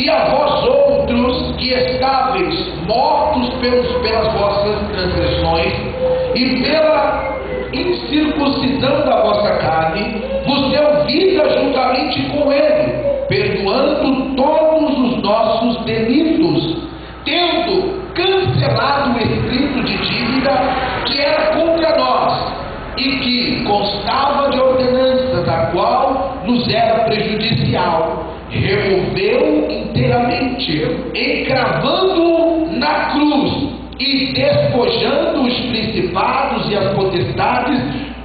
E a vós outros que estáveis mortos pelas vossas transgressões e pela incircuncisão da vossa carne, vos deu vida juntamente com ele, perdoando todos os nossos delitos, tendo cancelado o escrito de dívida que era contra nós e que constava de ordenança, da qual nos era prejudicial, removeu inteiramente, encravando na cruz e despojando os principados e as potestades,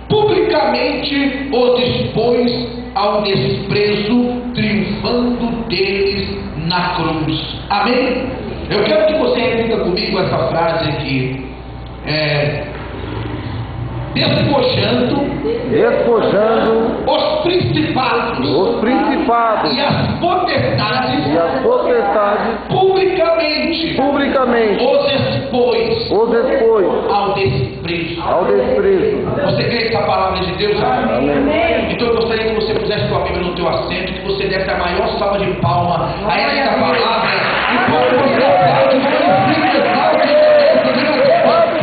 publicamente os expôs ao desprezo, triunfando deles na cruz. Amém? Eu quero que você repita comigo essa frase aqui. Despojando os principados e as potestades publicamente os expôs ao desprezo. Você crê que essa palavra é de Deus? Amém. Então eu gostaria que você pusesse sua Bíblia no teu assento, que você desse a maior salva de palma a essa palavra, e quando você aplaude, você exalta a Deus.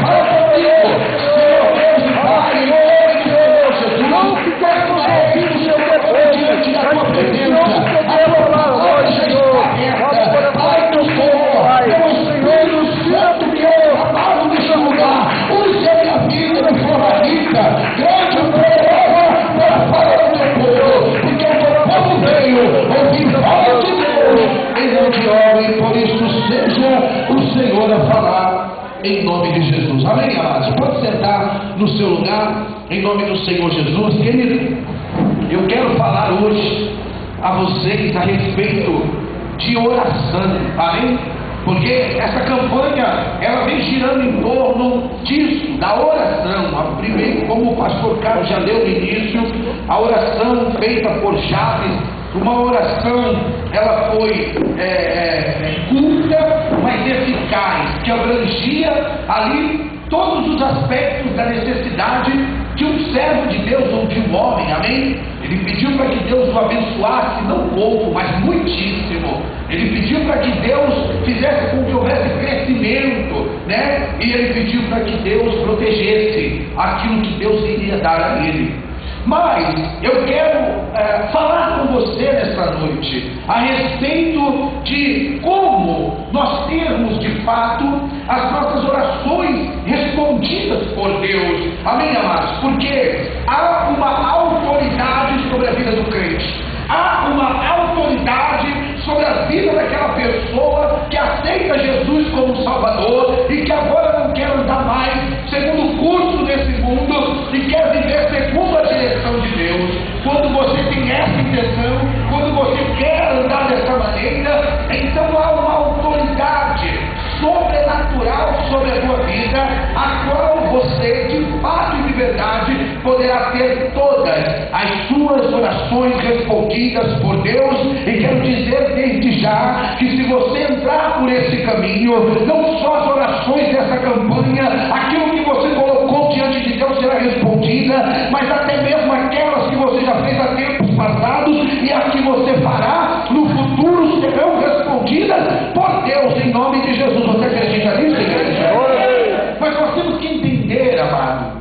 Fala comigo, Senhor Deus e Pai, em nome de Deus Jesus, não quero mais ouvir o seu poder diante da tua presença. A tua palavra já está aberta. Pai do Senhor, teu Espírito Santo que é amado neste lugar, use a minha vida de forma rica, grande e poderosa, para falar do teu povo, porque o teu povo veio ouvir voz de Deus em grande hora, e por isso seja o Senhor a falar em nome de Jesus. Amém, amados? Pode sentar no seu lugar em nome do Senhor Jesus. Querido, eu quero falar hoje a vocês a respeito de oração. Amém? Porque essa campanha, ela vem girando em torno disso, da oração. Primeiro, como o pastor Carlos já leu no início, a oração feita por Jabes, uma oração, ela foi curta, mas eficaz, que abrangia ali todos os aspectos da necessidade de um servo de Deus ou de um homem. Amém? Ele pediu para que Deus o abençoasse, não pouco, mas muitíssimo. Ele pediu para que Deus fizesse com que houvesse crescimento, né? E ele pediu para que Deus protegesse aquilo que Deus iria dar a ele. Mas eu quero falar com você nesta noite a respeito de como nós termos de fato as nossas orações respondidas por Deus. Amém, amados? Porque há uma autoridade sobre a vida do crente, há uma autoridade sobre a vida daquela pessoa que aceita Jesus como Salvador e que agora não quer andar mais segundo o curso desse mundo e quer viver segundo a direção de Deus. Quando você tem essa intenção, quando você quer andar dessa maneira, então há uma autoridade sobrenatural sobre a tua vida, a qual você, de fato e de verdade, poderá ter todas as suas orações respondidas por Deus. E quero dizer desde já que se você entrar por esse caminho, não só as orações dessa campanha, aquilo que você colocou diante de Deus será respondida, mas até mesmo aquelas que você já fez há tempos passados e as que você fará no futuro serão respondidas por Deus, em nome de Jesus. Você acredita nisso, igreja? Mas nós temos que entender, amado,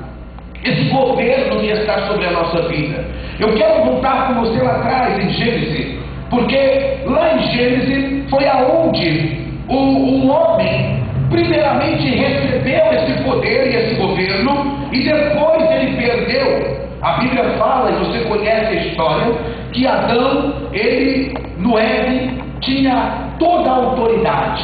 esse governo que está sobre a nossa vida. Eu quero voltar com você lá atrás em Gênesis, porque lá em Gênesis foi aonde o homem primeiramente recebeu esse poder e esse governo, e depois ele perdeu. A Bíblia fala, e você conhece a história, que Adão, ele no Éden, tinha toda a autoridade.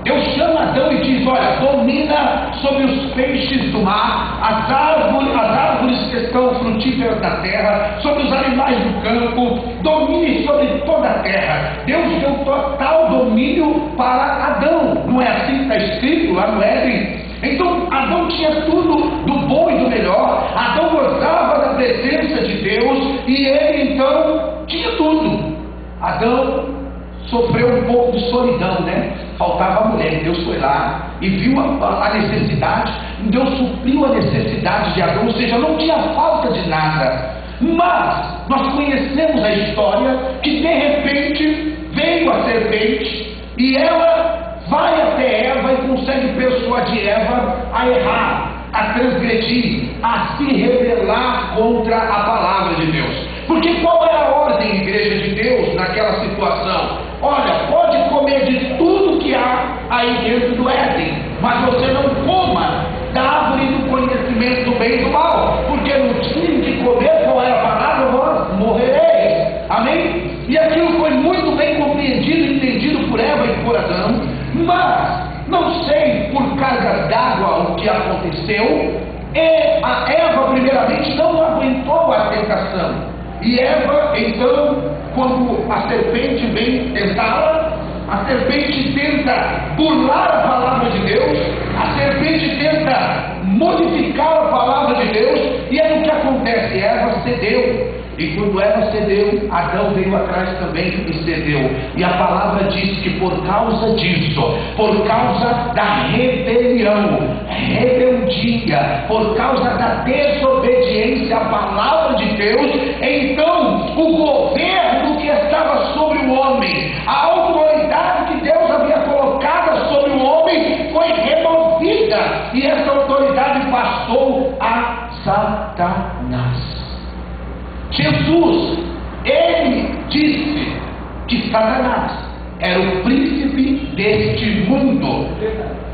Deus chama Adão e diz: olha, domina sobre os peixes do mar, as árvores que estão frutíferas da terra, sobre os animais do campo, domine sobre toda a terra. Deus deu total domínio para Adão. Não é assim que está escrito lá no Éden? Então Adão tinha tudo do bom e do melhor. Adão gozava da presença de Deus e ele então tinha tudo. Adão sofreu um pouco de solidão, né? Faltava a mulher. Deus foi lá e viu a necessidade. Deus supriu a necessidade de Adão, ou seja, não tinha falta de nada. Mas nós conhecemos a história que de repente veio veio a serpente e ela vai até Eva e consegue persuadir Eva a errar, a transgredir, a se rebelar contra a palavra de Deus. Porque qual era a ordem, igreja de Deus, naquela situação? Olha, pode comer de tudo que há aí dentro do Éden, mas você não coma da árvore do conhecimento do bem e do mal, porque no dia em que comer, qual era a palavra? Vós morrereis. Amém? E aquilo foi muito bem compreendido e entendido por Eva e por Adão, mas não sei por cargas d'água o que aconteceu, e a Eva primeiramente não aguentou a tentação. E Eva, então, quando a serpente vem tentá-la, a serpente tenta burlar a palavra de Deus, a serpente tenta modificar a palavra de Deus, e é o que acontece: Eva cedeu. E quando Eva cedeu, Adão veio atrás também e cedeu. E a palavra diz que por causa disso, por causa da rebelião, rebeldia, por causa da desobediência à palavra de Deus, então o governo que estava sobre o homem, a autoridade que Deus havia colocado sobre o homem, foi removida, e essa autoridade passou a Satanás. Jesus, ele disse que Satanás era o príncipe deste mundo.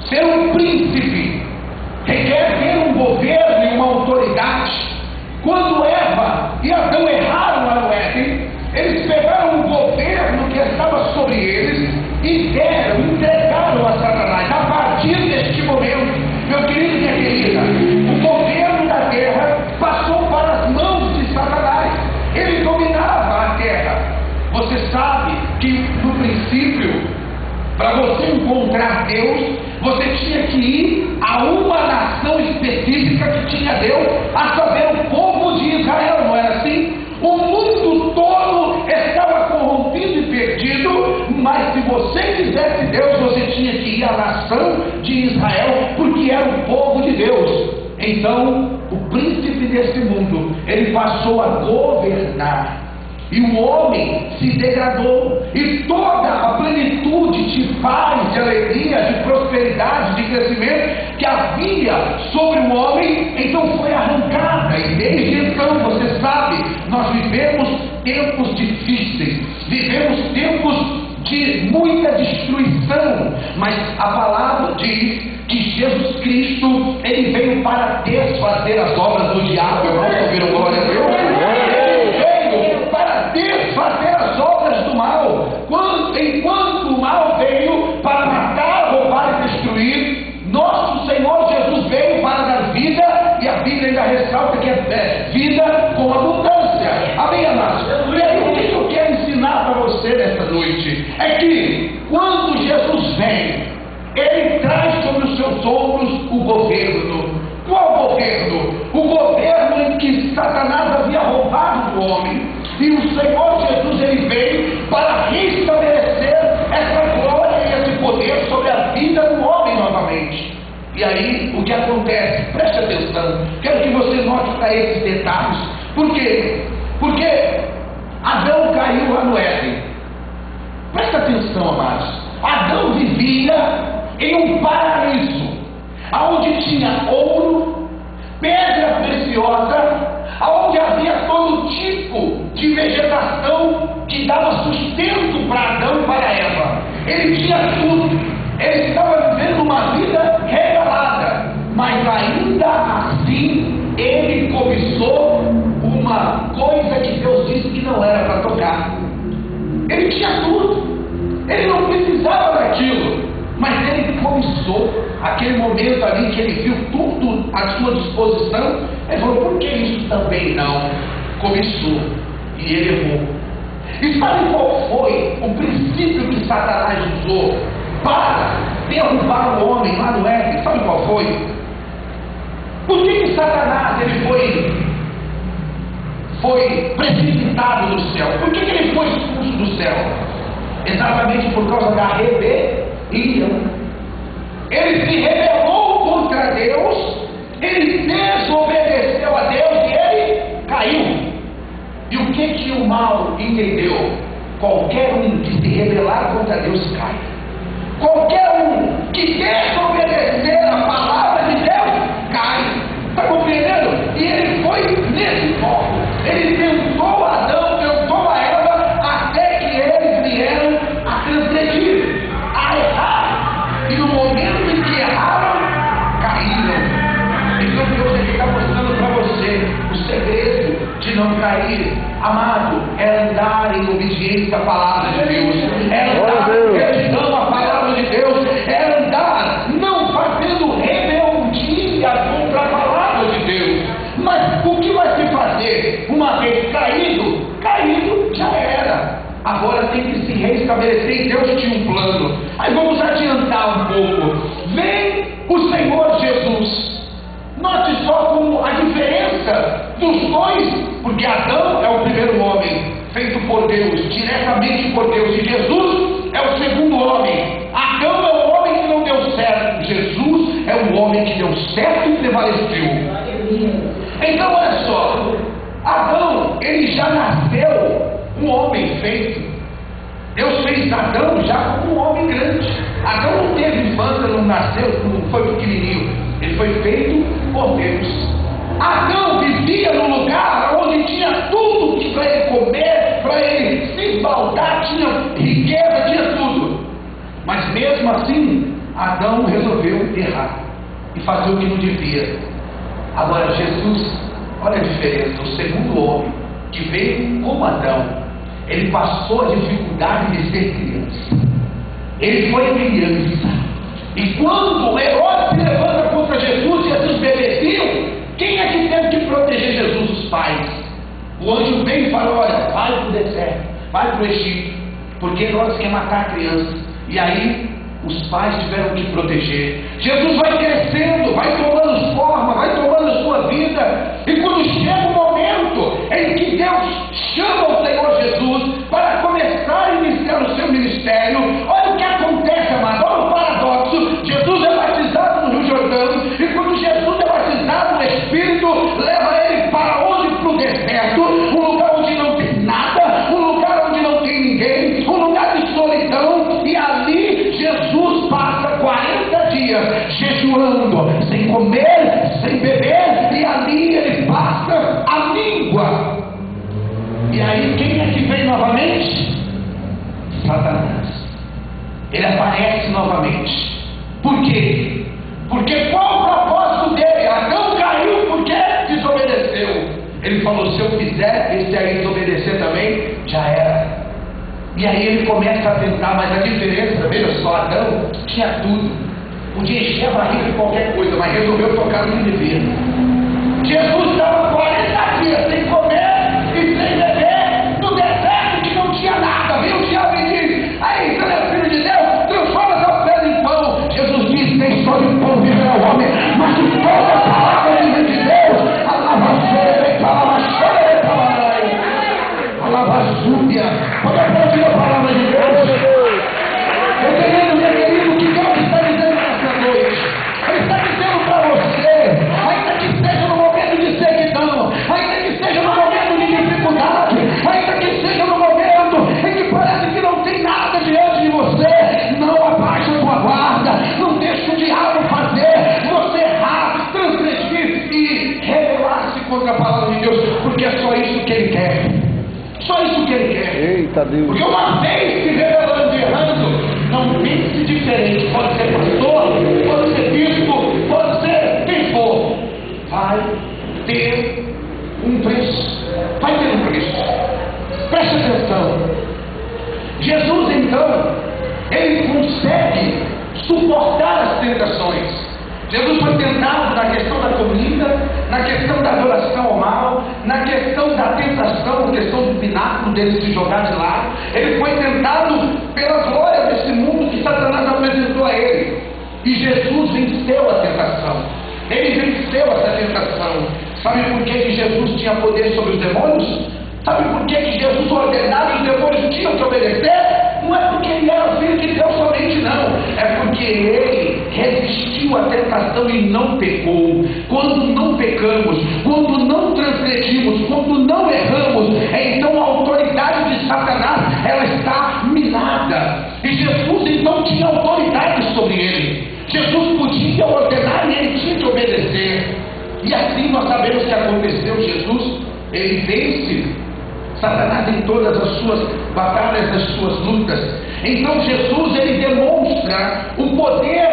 Ser um príncipe requer ter um governo e uma autoridade. Quando Eva e Adão erraram lá no Éden, eles pegaram o governo que estava sobre eles e entregaram a Satanás. A partir deste momento, meu querido e minha querida, o governo da terra passou para as mãos de Satanás. Ele dominava a terra. Você sabe que no princípio, para você encontrar Deus, você tinha que ir a uma nação específica que tinha Deus, a saber, o povo de Israel, não era assim? O mundo todo estava corrompido e perdido, mas se você quisesse Deus, você tinha que ir à nação de Israel, porque era o povo de Deus. Então, o príncipe desse mundo, ele passou a governar, e o homem se degradou, e toda a plenitude de paz, de alegria, de prosperidade, de crescimento que havia sobre o homem, então foi arrancada. E desde então, você sabe, nós vivemos tempos difíceis, vivemos tempos de muita destruição, mas a palavra diz que Jesus Cristo, ele veio para desfazer as obras do diabo. Eu posso ouvir o glória a Deus? Ele veio para desfazer as obras do mal. Enquanto o mal veio para matar, roubar e destruir, nosso Senhor Jesus veio para dar vida, e a Bíblia ainda ressalta que é vida com abundância. Amém, amados? E aí, o que eu quero ensinar para você nesta noite é que quando Jesus vem, ele traz sobre os seus ombros o governo. Qual governo? O governo em que Satanás havia roubado do homem. E o Senhor Jesus, ele veio para restabelecer essa glória e esse poder sobre a vida do homem novamente. E aí, o que acontece? Preste atenção. Quero que você note para esses detalhes. Por quê? Porque Adão caiu lá no Éden. Presta atenção, amados. Adão vivia em um paraíso, aonde tinha ouro, pedra preciosa, aonde havia todo tipo de vegetação que dava sustento para Adão e para Eva. Ele tinha tudo. Ele estava vivendo uma vida regalada, mas ainda assim ele cobiçou uma coisa que Deus disse que não era para tocar. Ele tinha tudo, ele não precisava daquilo, mas ele cobiçou. Aquele momento ali que ele viu tudo à sua disposição, ele falou: por que isso também não? Cobiçou, e ele errou. E sabe qual foi o princípio que Satanás usou para derrubar o homem lá no Éden? Sabe qual foi? Por que Satanás ele foi precipitado do céu? Por que ele foi expulso do céu? Exatamente por causa da rebelião. Ele se rebelou contra Deus, ele desobedeceu a Deus e ele caiu. E o que o mal entendeu? Qualquer um que se rebelar contra Deus caia. Qualquer um que desobedecer a palavra de Deus cai. Está compreendendo? E ele foi nesse foco. Ele tentou Adão, tentou a Eva, até que eles vieram a transgredir, a errar. E no momento em que erraram, caíram. Então Deus está mostrando para você o segredo de não cair, amado, é andar em obediência à palavra de Deus, é andar em retidão à palavra de Deus, é andar não fazendo rebeldia contra a palavra de Deus. Mas o que vai se fazer? Uma vez caído, já era. Agora tem que se restabelecer, e Deus tinha um plano. Aí vamos adiantar um pouco. Vem o Senhor Jesus. Note só como a diferença dos dois, porque Adão é o primeiro homem, feito por Deus, diretamente por Deus, e Jesus é o segundo homem. Adão é o homem que não deu certo, Jesus é o homem que deu certo e prevaleceu. Então olha só, Adão, ele já nasceu um homem feito. Deus fez Adão já como um homem grande. Adão não teve infância, não nasceu, não foi pequenininho. Ele foi feito por Deus. Adão vivia num lugar onde tinha tudo para ele comer, para ele se esbaldar, tinha riqueza, tinha tudo. Mas mesmo assim, Adão resolveu errar e fazer o que não devia. Agora Jesus, olha a diferença, o segundo homem que veio como Adão, ele passou a dificuldade de ser criança. Ele foi criança. E quando Herodes se levanta contra Jesus, Jesus bebezinho, quem é que teve que proteger Jesus? Os pais. O anjo veio e falou: olha, vai para o deserto, vai para o Egito, porque Herodes quer matar a criança. E aí os pais tiveram que proteger. Jesus vai crescendo, vai tomando forma, vai tomando sua vida. E quando chega o momento em que Deus chama o Senhor Jesus para começar a iniciar o seu ministério, olha o que acontece, amado, olha o paradoxo. Jesus é batizado no Rio Jordão, e quando Jesus é batizado no Espírito, leva ele para onde? Para o deserto, um lugar onde não tem nada, um lugar onde não tem ninguém, um lugar de solidão, e ali Jesus passa 40 dias jejuando, sem comer, sem beber, e ali ele passa a língua. E aí quem é que vem novamente? Satanás. Ele aparece novamente. Por quê? Porque qual o propósito dele? Adão caiu porque desobedeceu. Ele falou: se eu fizer esse aí desobedecer também, já era. E aí ele começa a tentar, mas a diferença, veja só, Adão tinha tudo, podia encher a barriga de qualquer coisa, mas resolveu tocar no que devia. Jesus estava 40 dias sem comer e sem beber, no deserto que não tinha nada. Viu o diabo e diz: aí, você é filho de Deus, transforma essa pedra em pão. Jesus diz: nem só de pão viverá o homem, mas de toda a palavra de Deus. Quando aplaudir a palavra de Deus, eu querido, meu querido, que Deus está dizendo nessa noite. Ele está dizendo para você, ainda que esteja no momento de sequidão, ainda que esteja no momento de dificuldade, ainda que esteja no momento em que parece que não tem nada diante de você, não abaixe a sua guarda, não deixe o diabo fazer você errar, transgredir e rebelar-se contra a palavra de Deus, porque é só isso que ele quer. Só isso que ele quer. Eita Deus. Porque uma vez se rebelando e errando, não pense diferente. Pode ser pastor, pode ser bispo, pode ser quem for. Vai ter um preço. Vai ter um preço. Preste atenção. Jesus, então, ele consegue suportar as tentações. Jesus foi tentado na questão da comida, na questão da adoração ao mal, na questão da tentação, na questão do pináculo dele se jogar de lado. Ele foi tentado pela glória desse mundo que Satanás apresentou a ele. E Jesus venceu a tentação. Ele venceu essa tentação. Sabe por que Jesus tinha poder sobre os demônios? Sabe por que Jesus ordenava e os demônios tinham que obedecer? Não é porque ele era filho de Deus somente, não. É porque ele resistiu à tentação e não pecou. Quando não pecamos, quando não transgredimos, quando não erramos, então a autoridade de Satanás, ela está minada. não tinha autoridade sobre ele. Jesus podia ordenar e ele tinha que obedecer. E assim nós sabemos que aconteceu. Jesus, ele vence Satanás em todas as suas batalhas, as suas lutas. Então Jesus, ele demonstra o poder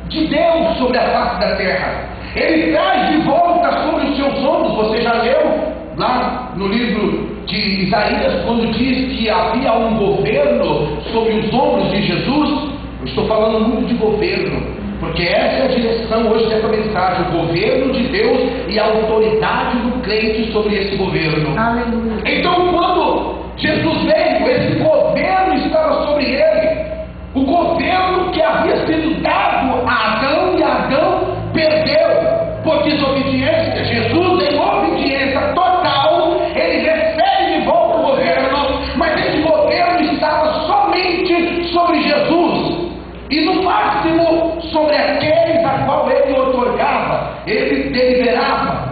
de Deus sobre a face da terra. Ele traz de volta sobre os seus ombros. Você já leu lá no livro de Isaías, quando diz que havia um governo sobre os ombros de Jesus? Eu estou falando muito de governo, porque essa é a direção hoje dessa mensagem: o governo de Deus e a autoridade do crente sobre esse governo. Aleluia. Então, quando Jesus veio, esse governo estava sobre ele. O governo que havia sido dado a Adão, e Adão perdeu por desobediência. Jesus, em obediência total, ele recebe de volta o governo, mas esse governo estava somente sobre Jesus, e no máximo sobre aqueles a qual ele otorgava, ele deliberava.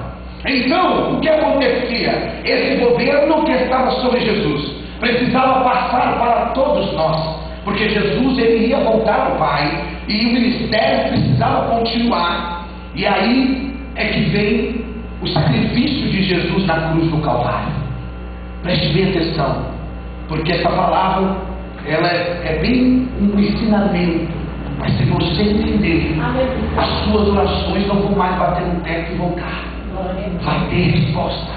Então, o que acontecia? Esse governo que estava sobre Jesus precisava passar para todos nós, porque Jesus, ele ia voltar ao Pai, e o ministério precisava continuar. E aí é que vem o sacrifício de Jesus na cruz do Calvário. Preste bem atenção, porque essa palavra, ela é bem um ensinamento. Mas se você entender, as suas orações não vão mais bater no teto e voltar. Vai ter resposta.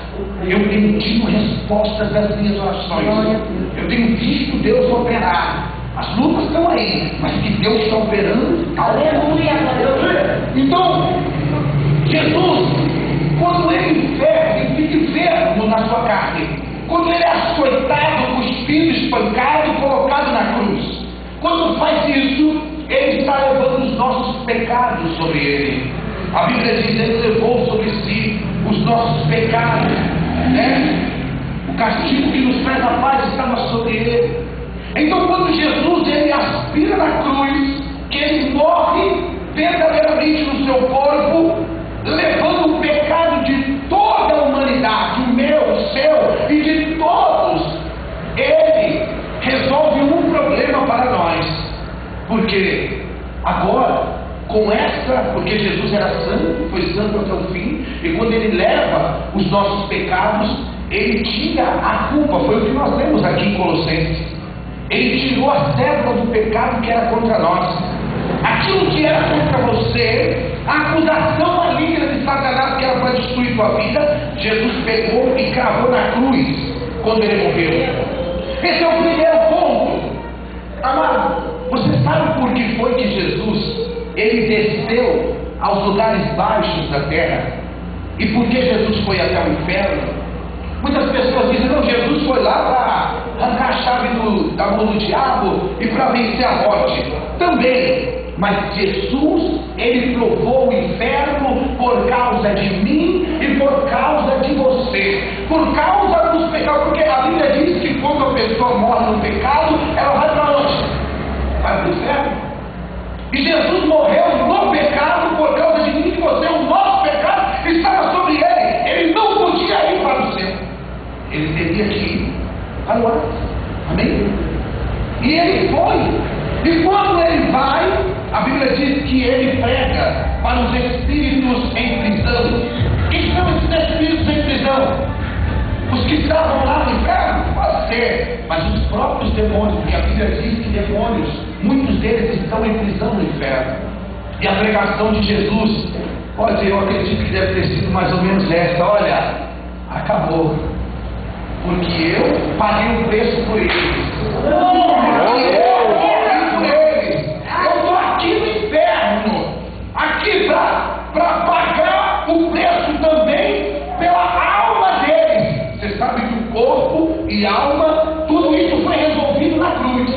Eu tenho tido respostas das minhas orações. Eu tenho visto Deus operar. As lutas estão aí, mas que Deus está operando. Aleluia. Então, Jesus, quando ele fica enfermo na sua carne, quando ele é açoitado, cuspido, espancado e colocado na cruz, quando faz isso, ele está levando os nossos pecados sobre ele. A Bíblia diz: ele levou sobre si os nossos pecados, né? O castigo que nos traz a paz estava sobre ele. Então, quando Jesus, ele aspira na cruz, que ele morre verdadeiramente no seu corpo, levando o pecado de toda a humanidade, o meu, o seu e de todos, ele resolve um problema para nós. Porque agora, porque Jesus era santo, foi santo até o fim, e quando ele leva os nossos pecados, ele tira a culpa. Foi o que nós lemos aqui em Colossenses. Ele tirou a cédula do pecado que era contra nós. Aquilo que era contra você, a acusação maligna de Satanás que era para destruir tua vida, Jesus pegou e cravou na cruz quando ele morreu. Esse é o primeiro ponto. Amado, você sabe por que foi que Jesus, ele desceu aos lugares baixos da terra? E por que Jesus foi até o inferno? Muitas pessoas dizem: não, Jesus foi lá para arrancar a chave da mão do diabo e para vencer a morte. Também, mas Jesus, ele provou o inferno por causa de mim e por causa de você, por causa dos pecados, porque a Bíblia diz que quando a pessoa morre no pecado, ela vai para onde? Vai para o inferno. E Jesus morreu no pecado por causa de mim e de você. O nosso pecado estava sobre ele. Ele não podia ir para o céu, ele teria que ir para o ar. Amém? E ele foi. E quando ele vai, a Bíblia diz que ele prega para os espíritos em prisão. Quem são esses espíritos em prisão? Os que estavam lá no inferno? Pode ser, mas os próprios demônios, porque a Bíblia diz que demônios, muitos deles estão em prisão no inferno. E a pregação de Jesus, eu acredito que deve ter sido mais ou menos essa: olha, acabou, porque eu paguei o preço por eles. Eu estou aqui no inferno, aqui para pagar o preço também pela alma deles. Você sabe que o corpo e alma, tudo isso foi resolvido na cruz.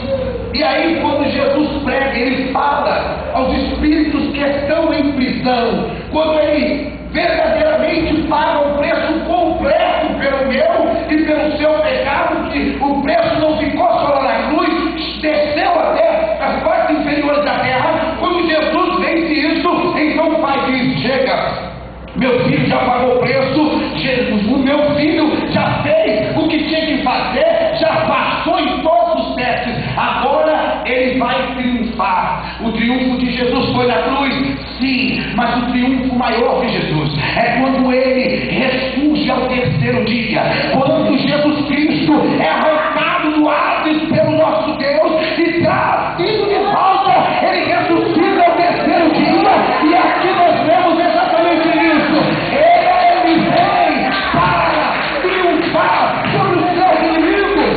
E aí, quando Jesus prega, ele fala aos espíritos que estão em prisão, quando ele verdadeiramente paga o preço completo pelo meu e pelo seu pecado, que o preço não ficou só lá na cruz, desceu até as partes inferiores da terra. Quando Jesus vence isso, então o Pai diz: chega, meu filho já pagou o preço, Jesus, o meu filho já fez o que tinha que fazer, já passou em todos os testes, agora ele vai triunfar triunfar. O triunfo de Jesus foi na cruz, sim, mas o triunfo maior de Jesus é quando ele ressurge ao terceiro dia, quando Jesus Cristo é arrancado do Hades pelo nosso Deus e trazido de volta. Ele ressuscita ao terceiro dia, e aqui nós vemos exatamente isso. Ele vem para triunfar sobre os seus inimigos.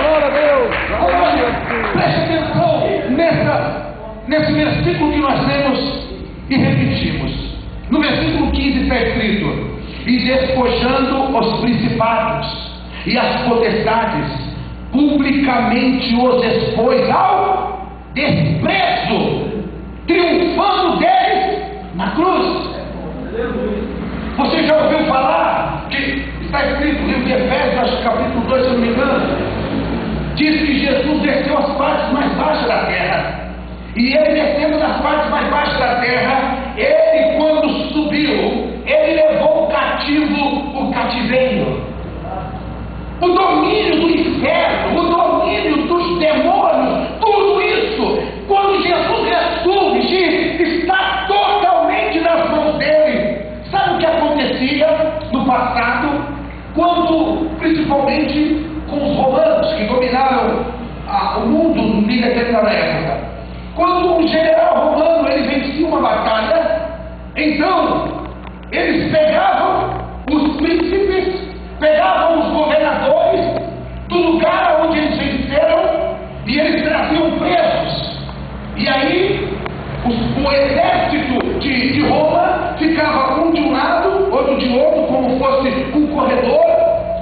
Glória a Deus! Preste atenção nesse versículo que nós lemos e repetimos. No versículo 15 está escrito: e despojando os principados e as potestades, publicamente os expôs ao desprezo, triunfando deles na cruz. Você já ouviu falar que está escrito no livro de Efésios, acho que capítulo 2, se eu não me engano, diz que Jesus desceu às partes mais baixas da terra. E ele descendo nas partes mais baixas da terra, ele quando subiu, ele levou cativo o cativeiro, o domínio do inferno, o domínio dos demônios, tudo isso, quando Jesus ressurge, está totalmente nas mãos dele. Sabe o que acontecia no passado, quando, principalmente com os romanos que dominaram o mundo no livro daquela época? Quando um general romano ele vencia uma batalha, então eles pegavam os príncipes, pegavam os governadores do lugar onde eles venceram e eles traziam presos. E aí o exército de Roma ficava um de um lado, outro de outro, como fosse um corredor,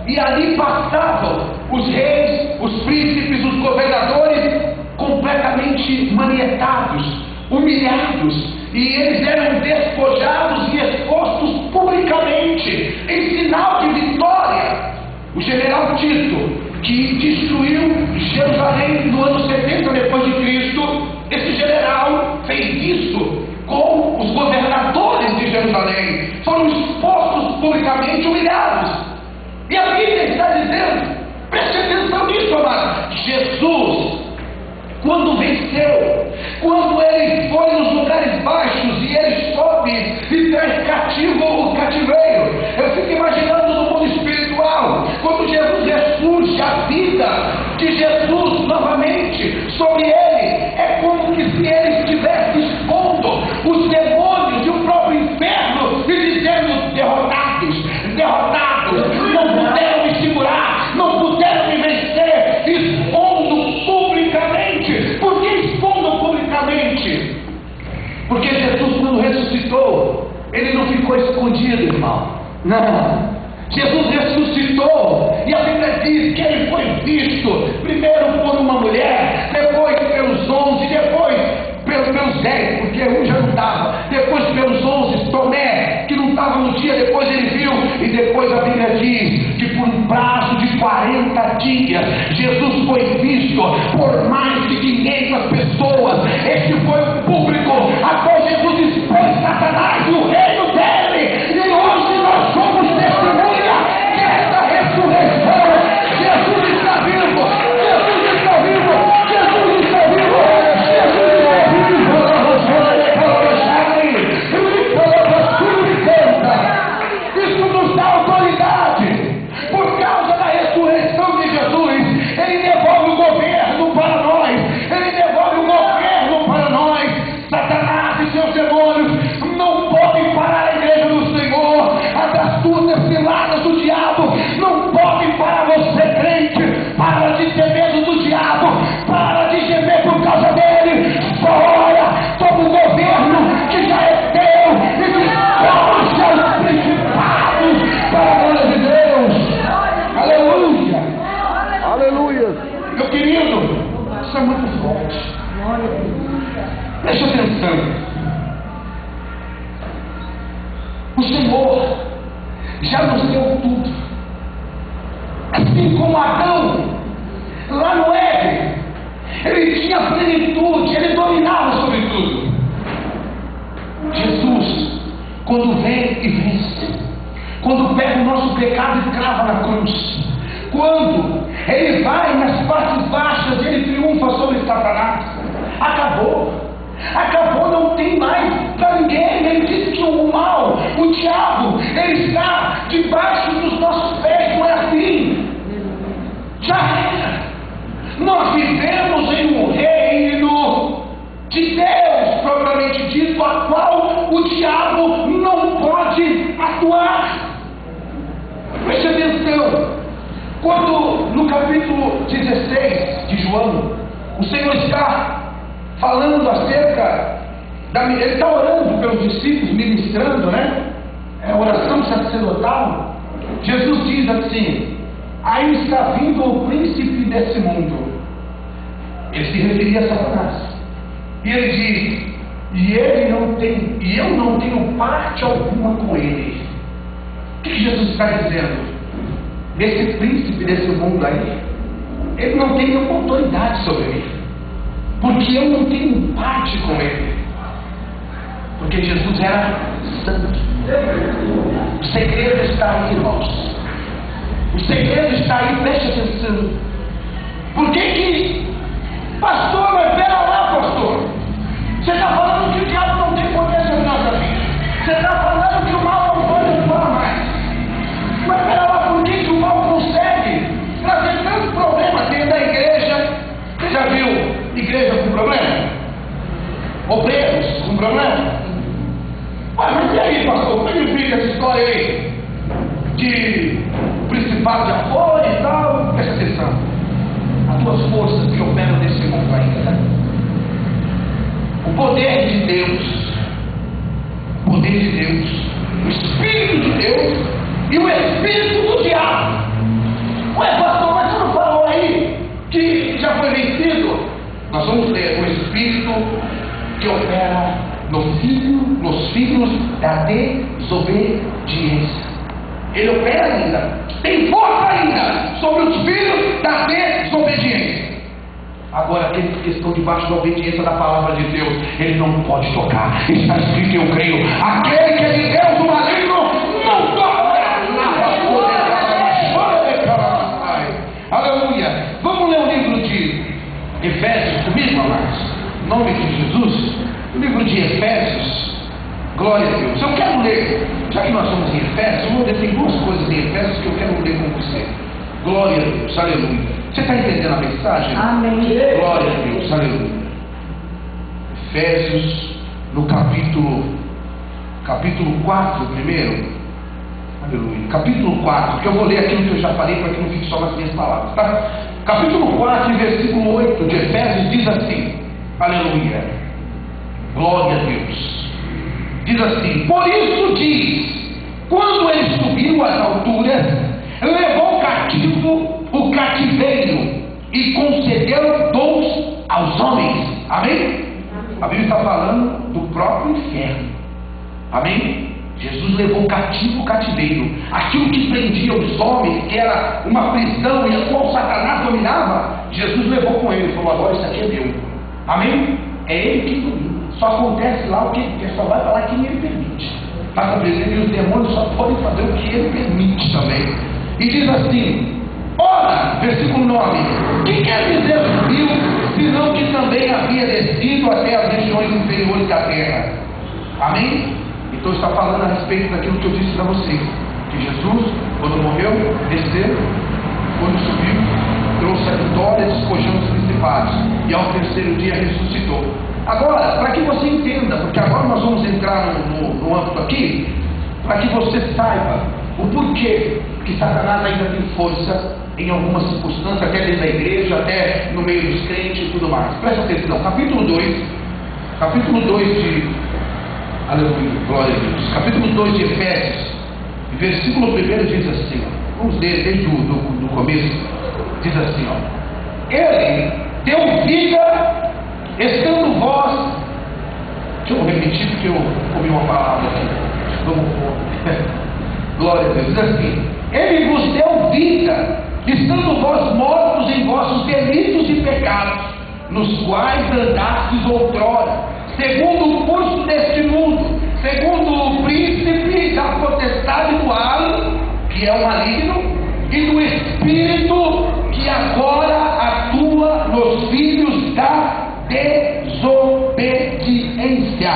e ali passavam os reis, os príncipes, os governadores, completamente manietados, humilhados, e eles eram despojados e expostos publicamente, em sinal de vitória. O general Tito, que destruiu Jerusalém no ano 70 depois de Cristo, esse general fez isso com os governadores de Jerusalém, foram expostos publicamente, humilhados. E a Bíblia está dizendo, preste atenção nisso, amado, Jesus, quando venceu, quando ele foi nos lugares baixos e ele sobe e traz cativo o cativeiro, eu fico imaginando no mundo espiritual, quando Jesus ressurge, a vida de Jesus novamente sobre ele, é como que se ele estivesse expondo os demônios e o próprio inferno e dizendo: derrotados, não puderam me segurar, não puderam me vencer, expondo publicamente. Por que expondo publicamente? Porque Jesus, quando ressuscitou, ele não ficou escondido, irmão. Não. Jesus ressuscitou, e a Bíblia diz que ele foi visto primeiro por uma mulher, depois pelos 11, depois pelos 10, porque um já não estava, depois pelos 11, Tomé, que não estava no dia, depois ele viu, e depois a Bíblia diz que por um prazo de 40 dias, Jesus foi visto por mais de 500 pessoas. Este foi o público a qual Jesus expôs Satanás e o reino dele, e hoje nós somos testemunha dessa ressurreição. Jesus está vivo, Jesus está vivo, Jesus está vivo, Jesus está vivo. Isso nos dá autoridade. Por causa da ressurreição de Jesus, ele devolve o governo para nós, ele devolve o governo para nós. Satanás e seus demônios não podem parar a igreja do Senhor. As astutas ciladas do diabo não podem parar você, crente. Para de ter medo do diabo, para de gemer por causa dele. Fora, toma o governo que já é teu e despoja os principados para a glória de Deus. Aleluia. Aleluia! Meu querido, isso é muito forte. Preste atenção. O Senhor já nos deu tudo. Assim como Adão, lá no Éden, ele tinha plenitude, ele dominava sobre tudo. Jesus, quando vem e vence, quando pega o nosso pecado e crava na cruz, quando ele vai nas partes baixas, ele triunfa sobre Satanás. A capítulo 16 de João, o Senhor está falando acerca ele está orando pelos discípulos, ministrando, né? É a oração sacerdotal. Jesus diz assim: aí está vindo o príncipe desse mundo. Ele se referia a Satanás. E ele diz: e eu não tenho parte alguma com ele. O que Jesus está dizendo? Esse príncipe desse mundo aí, ele não tem nenhuma autoridade sobre mim, porque eu não tenho parte com ele. Porque Jesus era santo. O segredo está aí, irmãos. O segredo está aí, preste atenção. Por que pastor, mas pera lá, pastor, você está falando que o diabo não tem poder sobre nossa vida. Você está falando que o mal não pode atuar mais. Mas pera lá, por que o mal consegue trazer tantos problemas dentro da igreja? Você já viu igreja com problema? Obreiros com problema? Mas e aí, pastor, como é que fica essa história aí de principado de apoio e tal? Presta atenção. As duas forças que operam nesse mundo ainda, o poder de Deus, o Espírito de Deus e o Espírito do diabo. Ué, pastor, mas você não falou aí que já foi vencido? Nós vamos ler o Espírito que opera nos filhos da desobediência. Ele opera ainda, tem força ainda sobre os filhos da desobediência. Agora, aqueles que estão debaixo da obediência da palavra de Deus, ele não pode tocar. Está escrito, eu creio: aquele que é de Deus, o maligno não toca. Aleluia. Vamos ler o livro de Efésios comigo, amados? Em nome de Jesus. O livro de Efésios. Glória a Deus. Eu quero ler, já que nós somos em Efésios, eu vou ler, tem duas coisas em Efésios que eu quero ler com você. Glória a Deus, aleluia. Você está entendendo a mensagem? Amém. Glória a Deus, aleluia. Efésios, no capítulo 4 primeiro. Aleluia. Capítulo 4, que eu vou ler aquilo que eu já falei para que não fique só nas minhas palavras, tá? Capítulo 4, versículo 8 de Efésios diz assim: aleluia. Glória a Deus. Diz assim: por isso diz, quando ele subiu às alturas, levou cativo o cativeiro e concedeu dons aos homens. Amém? A Bíblia está falando do próprio inferno. Amém? Jesus levou cativo o cativeiro, aquilo que prendia os homens, que era uma prisão e a qual Satanás dominava. Jesus levou com ele, falou: agora isso aqui é meu. Amém? É ele que domina. Só acontece lá o que ele quer, só vai falar quem ele permite. Está compreendendo? E os demônios só podem fazer o que ele permite também. E diz assim: ora, versículo 9: que quer dizer subiu, senão que também havia descido até as regiões inferiores da terra. Amém? Então está falando a respeito daquilo que eu disse para vocês, que Jesus, quando morreu, desceu, quando subiu, trouxe a vitória, despojando os principados, e ao terceiro dia ressuscitou. Agora, para que você entenda, porque agora nós vamos entrar no âmbito aqui, para que você saiba o porquê que Satanás ainda tem força em algumas circunstâncias, até dentro da igreja, até no meio dos crentes e tudo mais. Presta atenção, capítulo 2 de... aleluia, glória a Deus. Capítulo 2 de Efésios, versículo 1 diz assim, ó, vamos ler desde o começo. Diz assim, ó: ele deu vida, estando vós... Deixa eu repetir porque eu comi uma palavra aqui. Glória a Deus. Diz assim: ele vos deu vida, estando vós mortos em vossos delitos e pecados, nos quais andastes outrora, segundo o curso deste mundo, segundo o príncipe da potestade do ar, que é o maligno, e do espírito que agora atua nos filhos da desobediência,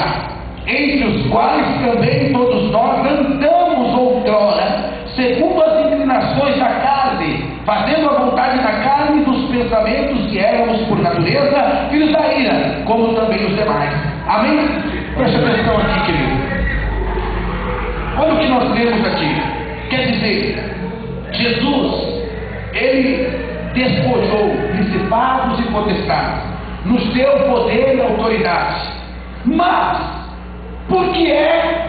entre os quais também todos nós andamos outrora, segundo as inclinações da carne, fazendo a vontade da carne e dos pensamentos, que éramos por natureza filhos da ira, como também os demais. Amém? Preste atenção aqui, querido. Olha o que nós lemos aqui. Quer dizer, Jesus, ele despojou principados e potestades, nos deu poder e autoridade. Mas, por que é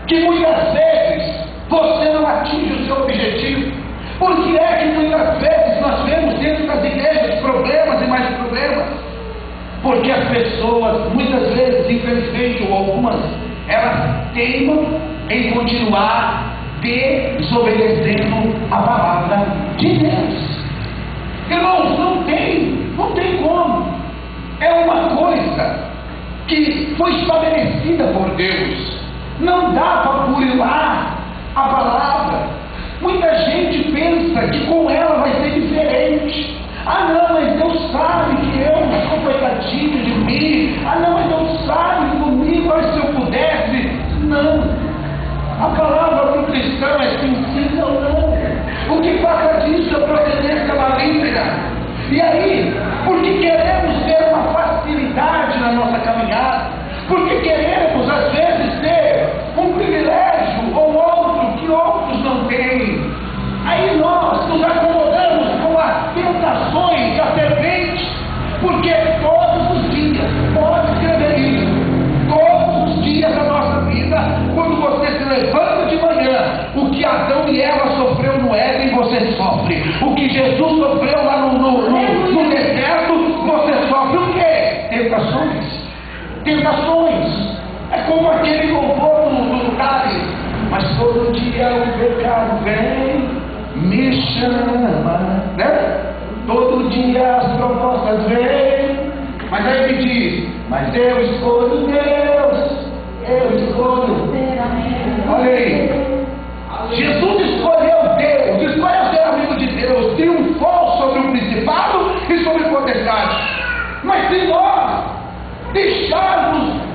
que muitas vezes você não atinge o seu objetivo? Por que é que muitas vezes nós vemos dentro das igrejas problemas e mais problemas? Porque as pessoas, muitas vezes, infelizmente, ou algumas, elas teimam em continuar desobedecendo a palavra de Deus. Irmãos, não tem como. É uma coisa que foi estabelecida por Deus. Não dá para burilar a palavra. Muita gente pensa que com ela vai ser diferente. Ah não, mas Deus sabe que eu sou coitadinho de mim. Ah não, mas Deus sabe comigo, mas se eu pudesse. Não. A palavra para o cristão é sim ou não. O que passa disso é procedência maligna. E aí, porque queremos ter uma facilidade na nossa caminhada, porque queremos às vezes ter um privilégio ou outro que outros não têm, aí nós nos acomodamos com as tentações da serpente, porque todos os dias, pode escrever isso, todos os dias da nossa vida, quando você se levanta de manhã, o que Adão e Eva sofreu no Éden, você sofre. O que Jesus sofreu lá no deserto, você sofre o quê? Tentações. É como aquele louvor do Tales. Mas todo dia o pecado vem, me chama, né? Todo dia as propostas vêm. Mas aí me diz, mas eu escolho Deus. Eu escolho. Olha aí. Jesus escolheu Deus, escolheu ser amigo de Deus, triunfou sobre o principado e sobre o potestade. Mas se nós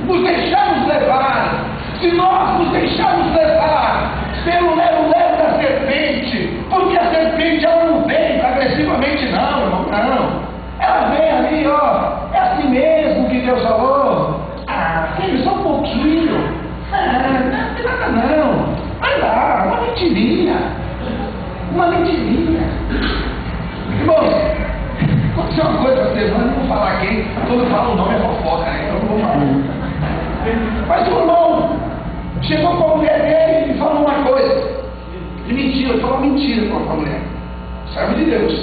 nos deixarmos levar, se nós nos deixarmos levar pelo lero-lero da serpente, porque a serpente ela não vem agressivamente não, irmão, não. Ela vem ali, ó, é assim mesmo que Deus falou. Filho, só um pouquinho. Não tem nada não. Vai lá, uma mentirinha. Irmãos, aconteceu uma coisa essa semana, não vou falar quem, quando fala o nome é fofoca, né? Então não vou falar. Mas o irmão chegou com a mulher dele e falou uma coisa. Ele mentiu, ele falou uma mentira com a mulher. Servo de Deus.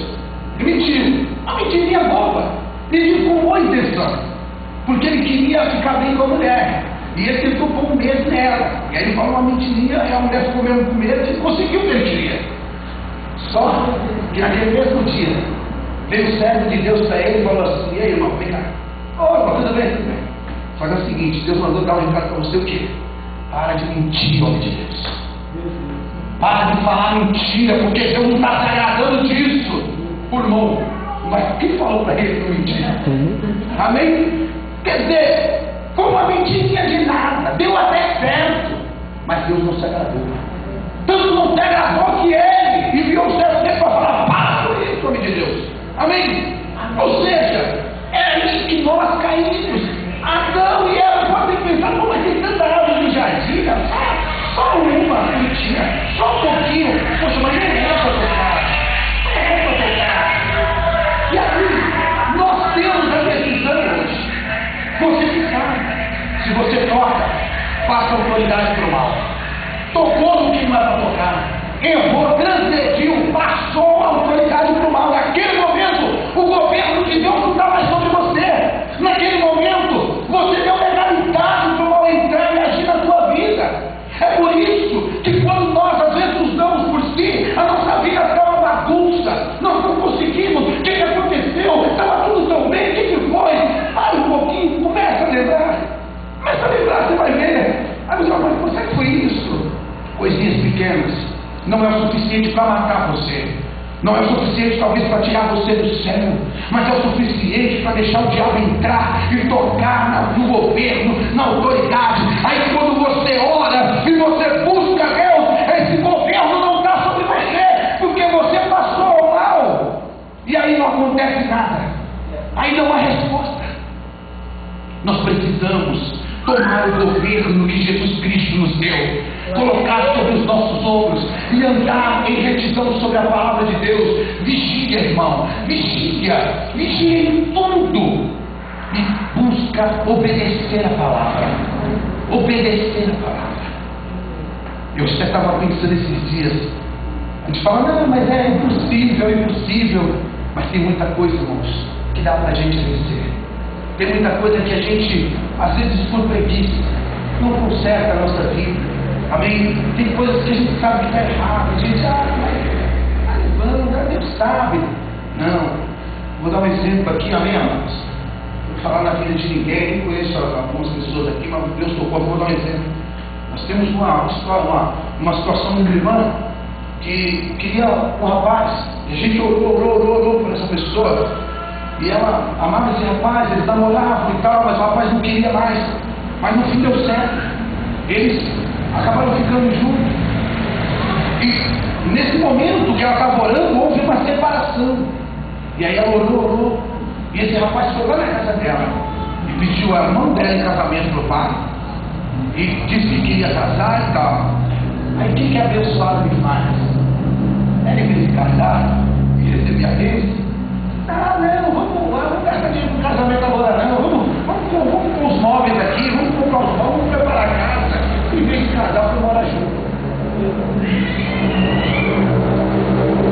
Ele mentiu. Uma mentirinha boba. Ele disse com boa intenção. Porque ele queria ficar bem com a mulher. E ele tentou pôr um medo nela. E aí ele falou uma mentirinha, e a mulher ficou mesmo com medo e conseguiu o que ele queria. Só que naquele mesmo dia, veio o servo de Deus para ele e falou assim: e aí, irmão, vem cá. Ô, tudo bem, tudo bem. Faz o seguinte, Deus mandou dar um recado para você o quê? Para de mentir, homem de Deus. Para de falar mentira, porque Deus não está se agradando disso. O irmão, mas quem falou para ele não mentir? Amém? Quer dizer, foi uma mentirinha de nada, deu até certo, mas Deus não se agradou. Tanto não se agradou que ele enviou o servo dele para falar: para com isso, homem de Deus. Amém? Ou seja, é aí que nós caímos. Adão e Eva podem pensar: como é que tanta árvore no jardim? Só uma mentira, só um pouquinho. Poxa, mas não é para tocar. E aí, nós temos a decisão hoje. Você que sabe. Se você toca, passa autoridade para o mal. Tocou no que não é para tocar. Errou, transgrediu, passou a autoridade para o mal. Naquele momento, o governo de Deus não está mais sobre você. Naquele momento, você deu legalidade para o mal entrar e agir na sua vida. É por isso que quando nós às vezes nos damos por si, a nossa vida está uma bagunça. Nós não conseguimos. O que aconteceu? Estava tudo tão bem. O que foi? Para um pouquinho, começa a lembrar. Começa a lembrar, você vai ver. Aí você vai falar: mas é que foi isso? Coisinhas pequenas. Não é o suficiente para matar você. Não é o suficiente talvez para tirar você do céu. Mas é o suficiente para deixar o diabo entrar e tocar no governo, na autoridade. Aí quando você ora e você busca Deus, esse governo não está sobre você, porque você passou ao mal. E aí não acontece nada. Aí não há resposta. Nós precisamos tomar o governo que Jesus Cristo nos deu, colocar sobre os nossos ombros e andar em retidão sobre a palavra de Deus. Vigia, irmão, vigia em tudo e busca obedecer a palavra. Obedecer a palavra. Eu até estava pensando esses dias, a gente fala, não, mas é impossível, mas tem muita coisa, irmãos, que dá para a gente vencer. Tem muita coisa que a gente, às vezes por preguiça, não conserta a nossa vida. Amém? Tem coisas que a gente sabe que está errado. A gente, mas Deus sabe. Não. Vou dar um exemplo aqui, amém, amados? Não vou falar na vida de ninguém, nem conheço algumas pessoas aqui, mas Deus tocou, vou dar um exemplo. Nós temos uma situação de uma irmã que queria um rapaz, e a gente orou por essa pessoa. E ela amava esse rapaz, eles namoravam e tal, mas o rapaz não queria mais. Mas no fim deu certo. Eles acabaram ficando juntos. E nesse momento que ela estava orando, houve uma separação. E aí ela orou. E esse rapaz foi lá na casa dela e pediu a mão dela em casamento para o pai. E disse que queria casar e tal. Aí o que é abençoado me faz? Ele queria se casar e receber a bênção. Não, vamos gastar dinheiro no casamento agora não, vamos com os móveis aqui, vamos comprar os móveis, vamos preparar a casa, em vez de casar para morar junto.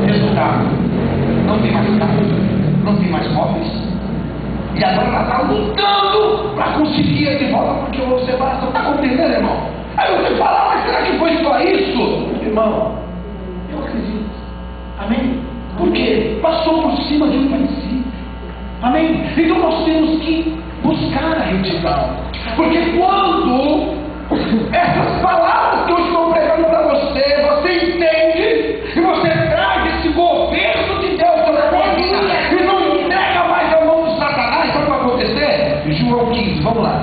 Resultado, não tem mais casa, não tem mais móveis, e agora ela está lutando para conseguir ir de volta porque houve separação. Está compreendendo, irmão? Aí você fala, mas será que foi só isso? Irmão, eu acredito. Amém? Por quê? Passou por cima de um princípio. Amém? Então nós temos que buscar a retidão. Porque quando essas palavras que eu estou pregando para você, você entende e você traz esse governo de Deus sobre a sua vida e não entrega mais a mão de Satanás, sabe o que vai acontecer? João 15, vamos lá.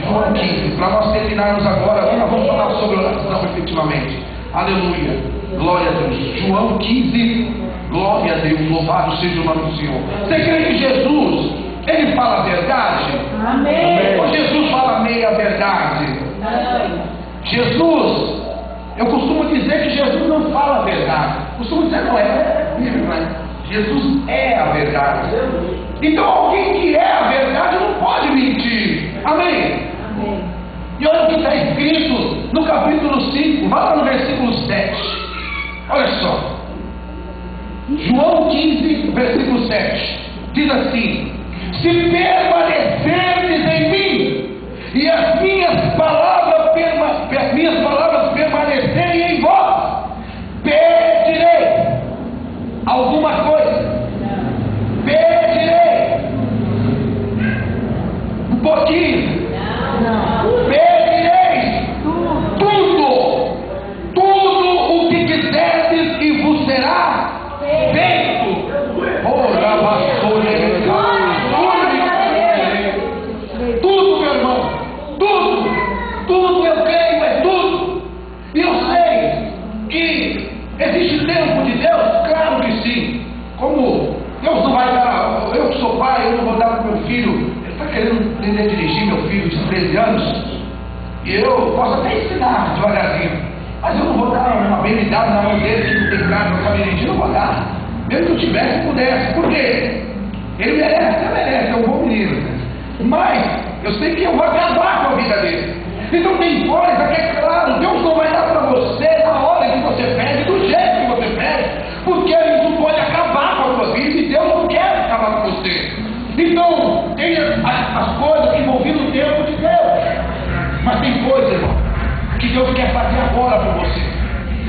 João 15, para nós terminarmos agora, nós vamos falar sobre oração efetivamente. Aleluia. Glória a Deus. João 15. Glória a Deus, louvado seja o nome do Senhor. Você crê que Jesus, ele fala a verdade? Amém. Ou Jesus fala meia verdade? Amém. Jesus, eu costumo dizer que Jesus não fala a verdade. Costumo dizer, não é Bíblia, mas Jesus é a verdade. Então alguém que é a verdade não pode mentir. Amém? Amém. E olha o que está escrito no capítulo 5, vai lá no versículo 7. Olha só. João 15, versículo 7, diz assim: se permanecerdes em mim, e as minhas palavras permanecerem em vós, pedirei alguma coisa, pedirei um pouquinho, pedirei tudo o que quiserdes e vos será feito. Tudo, meu irmão, tudo eu creio, é tudo. E eu sei que existe tempo de Deus, claro que sim. Como Deus não vai dar, eu que sou pai, eu não vou dar para o meu filho, ele está querendo aprender a dirigir, meu filho de 13 anos, e eu posso até ensinar devagarzinho, mas eu não vou dar uma BMW na mão dele que não tem carro, não sabe dirigir, não vou dar. Mesmo que eu tivesse, pudesse. Por quê? Ele merece, é um bom menino. Mas eu sei que eu vou acabar com a vida dele. Então tem coisa que é claro, Deus não vai dar para você na hora que você pede, do jeito que você pede, porque isso pode acabar com a sua vida e Deus não quer acabar com você. Então, tem as coisas que vão vir no tempo de Deus. Mas tem coisa, irmão, que Deus quer fazer agora para você.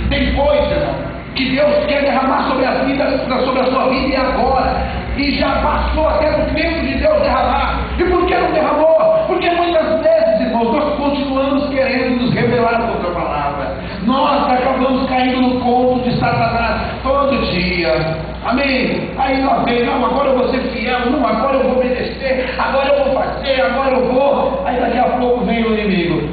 Tem coisa, irmão, que Deus quer derramar sobre a sua vida e agora, e já passou até no tempo de Deus derramar. E por que não derramou? Porque muitas vezes, irmãos, nós continuamos querendo nos revelar contra a palavra. Nós acabamos caindo no conto de Satanás todo dia. Amém? Aí nós vemos, não, agora eu vou ser fiel, não, agora eu vou obedecer, agora eu vou fazer, agora eu vou. Aí daqui a pouco vem o inimigo.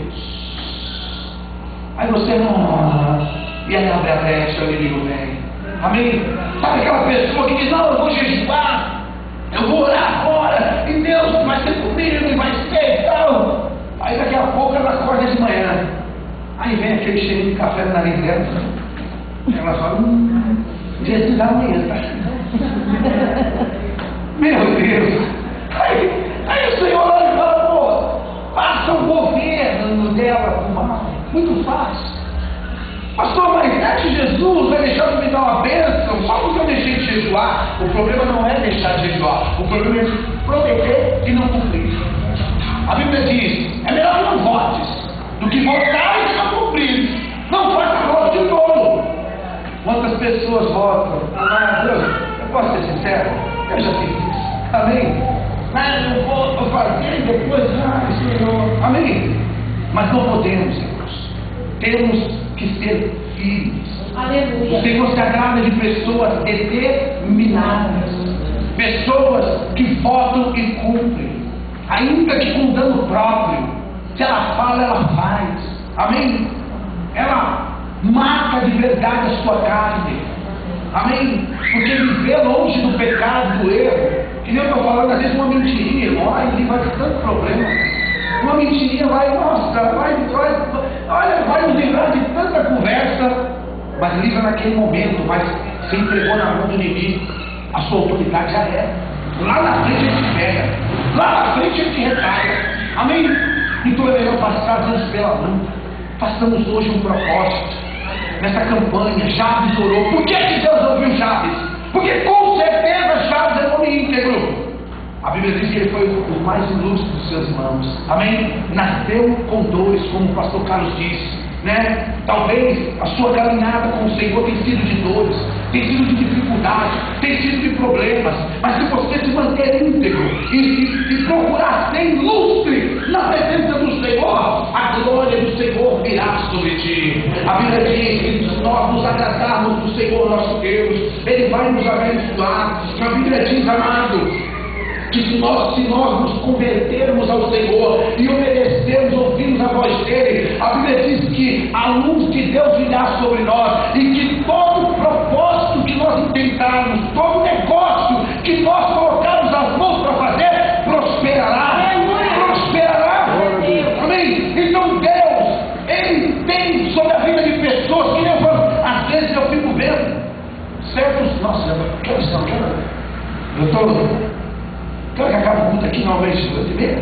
Aí você não. E aí abre a brecha, o inimigo vem. Amém? Sabe aquela pessoa que diz, não, eu vou jejuar, eu vou orar agora, e Deus vai ser comigo, e vai ser e tal. Aí daqui a café no nariz dela. Ela fala, Jesus amanhã, tá? Meu Deus! Aí o Senhor olha e fala, pô, passa o governo dela pro mal. Muito fácil. Pastor, mas é que Jesus vai deixar de me dar uma bênção só porque eu deixei de jejuar? O problema não é deixar de jejuar, o problema é prometer e não cumprir. A Bíblia diz, é melhor não votes do que votar e não cumprir. Não faça voto de tolo. Quantas pessoas votam? Ah, Deus, eu posso ser sincero? Eu já fiz isso. Amém? Mas eu vou fazer depois, Senhor. Amém? Mas não podemos, irmãos. Temos que ser firmes. Aleluia. O Senhor se agrada de pessoas determinadas, pessoas que votam e cumprem, ainda que com dano próprio. Se ela fala, ela faz. Amém? Ela mata de verdade a sua carne. Amém? Porque viver longe do pecado, do erro, que nem eu estou falando, às vezes uma mentirinha, irmão, aí vai ter tanto problema. Uma mentirinha vai, nossa, vai nos livrar de tanta conversa, mas livra naquele momento, mas se entregou na mão do inimigo, a sua autoridade já é. Lá na frente ele te pega, lá na frente ele te retalha. Amém? Então é melhor passar Deus pela mão. Façamos hoje um propósito nessa campanha. Jabes orou. Por que Deus ouviu Jabes? Porque com certeza Jabes é homem íntegro. A Bíblia diz que ele foi o mais ilustre dos seus irmãos. Amém? Nasceu com dores, como o pastor Carlos disse, né? Talvez a sua caminhada com o Senhor tenha sido de dores, tem sido de dificuldade, tem sido de problemas, mas se você se manter íntegro e procurar ser ilustre na presença do Senhor, a glória do Senhor virá sobre ti. A Bíblia diz que se nós nos agradarmos do Senhor nosso Deus, Ele vai nos abençoar. A Bíblia diz, amado, que se nós nos convertermos ao Senhor e obedecermos, ouvirmos a voz dEle, a Bíblia diz que a luz de Deus virá sobre nós, e que todo propósito que nós intentarmos, todo negócio que nós colocarmos as mãos para fazer, prosperará. Prosperará. Amém? Então Deus, Ele tem sobre a vida de pessoas que às vezes eu fico vendo certos, nossa, que opção, eu estou. Quero que acabe o culto aqui normalmente 8h30?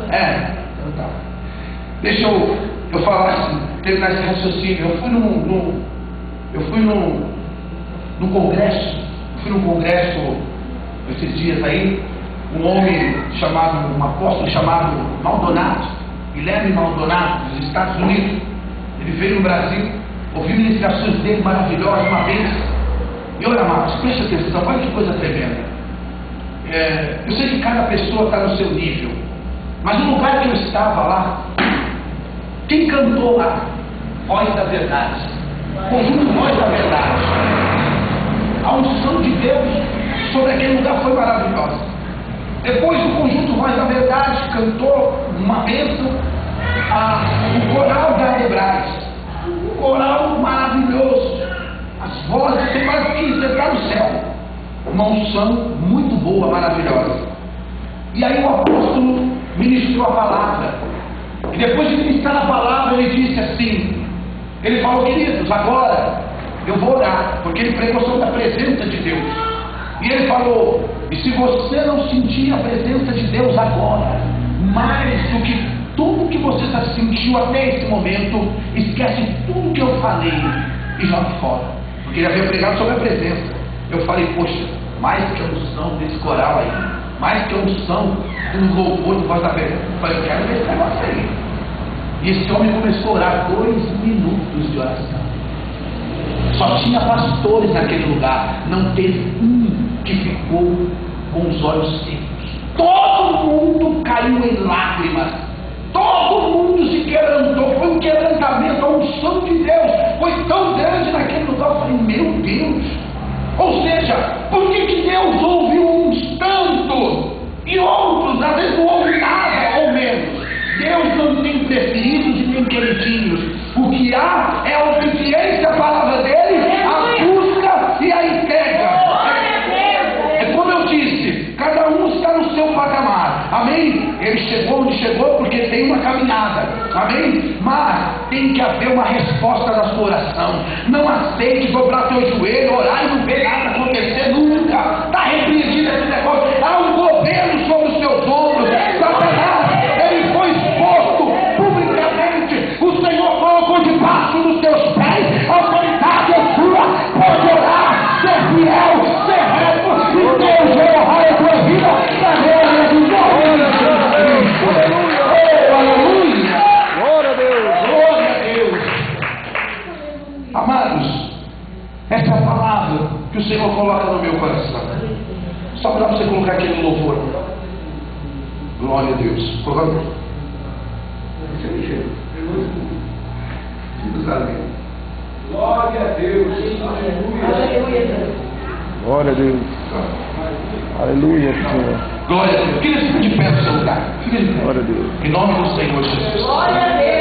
Então tá. Deixa eu falar assim, terminar esse raciocínio. Eu fui num congresso esses dias aí, um apóstolo chamado Maldonado, Guilherme Maldonado, dos Estados Unidos. Ele veio no Brasil, ouvi ministrações dele maravilhosas uma vez. E olha, amados, preste atenção, olha que coisa tremenda. Eu sei que cada pessoa está no seu nível, mas no lugar que eu estava lá, quem cantou lá? Voz da Verdade, conjunto Voz da Verdade. A unção de Deus sobre aquele lugar foi maravilhosa. Depois o conjunto Voz da Verdade cantou uma bênção, o coral da Adebrais, um coral maravilhoso, as vozes, você faz o que? Você está no céu. Uma unção muito boa, maravilhosa. E aí o apóstolo ministrou a palavra. E depois de ministrar a palavra, ele disse assim, ele falou, queridos, agora eu vou orar, porque ele pregou sobre a presença de Deus. E ele falou, e se você não sentir a presença de Deus agora, mais do que tudo que você já sentiu até esse momento, esquece tudo que eu falei e joga fora. Porque ele havia pregado sobre a presença. Eu falei, poxa, mais que a unção desse coral aí, mais que a unção do louvor do Voz da Verdade. Eu falei, eu quero ver esse negócio aí. E esse homem começou a orar 2 minutos de oração. Só tinha pastores naquele lugar, não teve um que ficou com os olhos secos. Todo mundo caiu em lágrimas, todo mundo se quebrantou, foi um quebrantamento, a unção de Deus foi tão grande naquele lugar. Eu falei, meu Deus. Ou seja, por que Deus ouve uns tanto e outros às vezes não ouve nada ou menos? Deus não tem preferidos e nem queridinhos. O que há é a obediência à palavra dele, a busca e a entrega. É como eu disse, cada um está no seu patamar. Amém? Ele chegou onde chegou porque tem uma caminhada, amém? Mas tem que haver uma resposta na sua oração. Não aceite dobrar teu joelho, orar e não ver nada acontecer nunca. Está repreendido esse negócio. Há um governo sobre os seus ombros. Satanás, ele foi exposto publicamente. O Senhor colocou debaixo dos teus pés. A autoridade é sua. Pode orar, ser fiel, ser reto. E Deus vai honrar a tua vida na glória do nome de Jesus. Aleluia. Glória a Deus. Glória a Deus. Amados, essa é a palavra que o Senhor coloca no meu coração. Só para você colocar aqui no louvor. Glória a Deus. Glória a Deus. Glória a Deus. Aleluia, Senhor. Glória a Deus. Fique de pé no seu lugar. Fique de pé. Glória a Deus. Em nome do Senhor Jesus. Glória a Deus.